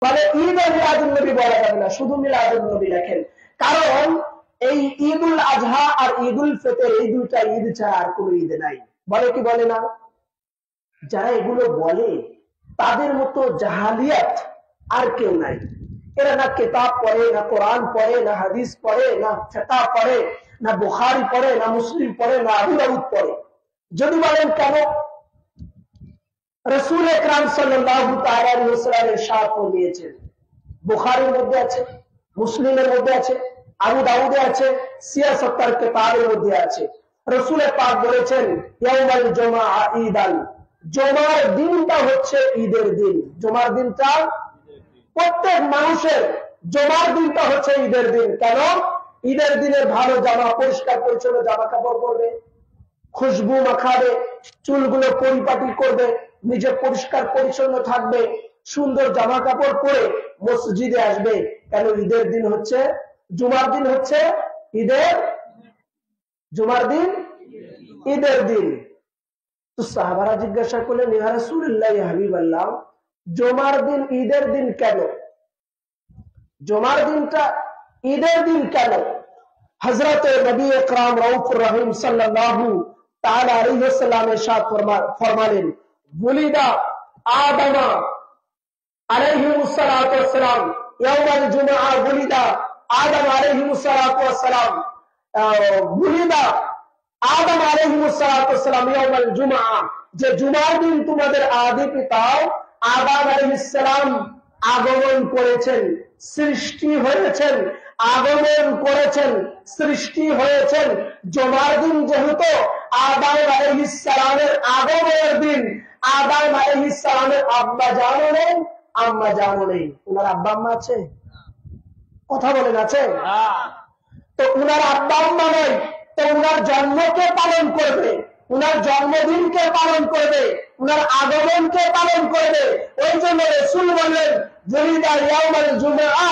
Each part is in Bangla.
মানে ঈদ ও মিলাদুন নবী বলা যাবে না, শুধু মিলাদুন নবী লেখেন। কারণ এই ঈদুল আজহা আর ঈদুল ফিতর এই দুইটা ঈদ ছাড়া আর কোনো ঈদ নাই। বলে কি বলে না? যারা এগুলো বলে তাদের মতো জাহালিয়াত আর কেউ নাই। এরা না কিতাব পড়ে, না কোরআন পড়ে, না হাদিস পড়ে, না ফিকহ পড়ে, না বুখারী পড়ে, না মুসলিম পড়ে, না আবু দাউদ পড়ে। যদি বলেন কেন, রাসূল আকরাম সাল্লাল্লাহু তাআলা আলাইহি ওয়াসাল্লাম ইরশাদ করেছেন, বুখারীর মধ্যে আছে, মুসলিমের মধ্যে আছে, আবু দাউদে আছে, ৭৬ কিতাবের মধ্যে আছে। রাসূল পাক বলেছেন, ইয়াউমাল জুমআ ঈদান, জুমার দিনটা হচ্ছে ঈদের দিন। জুমার দিনটা প্রত্যেক মানুষের, জুমার দিনটা হচ্ছে ঈদের দিন। কেন? ঈদের দিনে ভালো জামা, পরিষ্কার পরিচ্ছন্ন জামা কাপড় পরবে, খুশবু মাখাবে, চুলগুলো পরিপাটি করবে, নিজে পরিষ্কার পরিচ্ছন্ন থাকবে, সুন্দর জামা কাপড় পরে মসজিদে আসবে। কেন? ঈদের দিন হচ্ছে, জুমার দিন হচ্ছে ঈদের, জুমার দিন ঈদের দিন। তো সাহাবারা জিজ্ঞাসা করলেন, ইয়া রাসূলুল্লাহ, ইয়া হাবিবাল্লাহ, জুমার দিন ঈদের দিন কেন? জুমার দিনটা ঈদের দিন কেন? হযরত নবী আকরাম রাউফুর রহিম সাল্লাল্লাহু তাআলা আলাইহি ওয়াসাল্লাম ইরশাদ ফরমালেন, বুলিদা আদম আলাইহিস সালাতু ওয়াস সালাম ইয়াউমাল জুমআ, বুলিদা আদম আলাইহিস সালাতু ওয়াস সালাম, বুলিদা আদম আলাইহিস সালাতু ওয়াস সালাম ইয়াউমাল জুমআ, যে জুমার দিন তোমাদের আদি পিতা আদম আলাইহিস সালাম আগমন করেছেন, সৃষ্টি হয়েছেন, আগমন করেছেন, সৃষ্টি হয়েছেন। জুমার দিন যেহেতু আদম আলাইহিস সালামের আগমনের দিন, আদম আলাইহিস সালামের আব্বা জানও নেই, আম্মা জানও নেই। ওনার আব্বা আম্মা আছে? কথা বলেন, আছে? তো উনার আব্বা আম্মা নয়, তো উনার জন্মকে পালন করবে, উনার জন্মদিনকে পালন করবে, উনার আগমনকে পালন করবে। ওই জন্য রাসূল বললেন, বুলিদা ইয়াউমাল জুমআ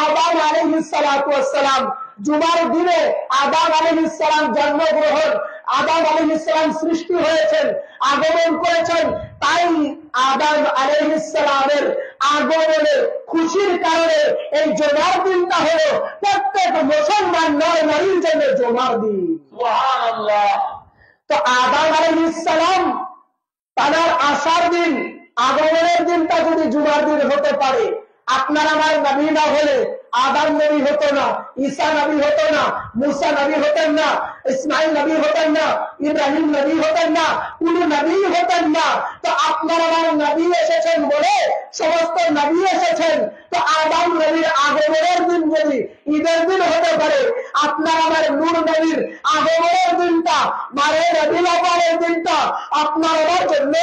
আদম আলাইহিস সালাতু ওয়াস সালাম, জুমার দিনে আদম আলাইহিস সালাম জন্মগ্রহণ, আদম আলাইহিস সালাম সৃষ্টি হয়েছেন, আগমন করেছেন। তাই আদম আলাইহিস সালামের আগমনে খুশির কারণে এই জুমার দিনটা হলো প্রত্যেক মুসলমান নয় নারীর জন্য জুমার দিন। সুবহানাল্লাহ। তো আদম আলাইহিস সালাম তার আসার দিন, আগমনের দিনটা যদি জুমার দিন হতে পারে, আপনার আমার নবী না হলে আদম নবী হতো না, ঈসা নবী হতো না, মুসা নবী হতেন না, ইসমাইল নবী হতেন না, ইব্রাহিম নবী হতেন না, কোন নবী হতেন না। তো আপনার আমার নবী এসেছেন বলে সমস্ত নবী এসেছেন। তো আদম নবীর আগমনের দিন যদি ঈদের দিন হতে পারে, আপনার আমার নূর নবীর আগমনের দিনটা, মারে রবিউল আউয়ালের দিনটা আপনার আমার জন্য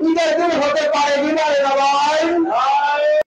ঈদের দিন হতে পারে কিনা রে ভাই?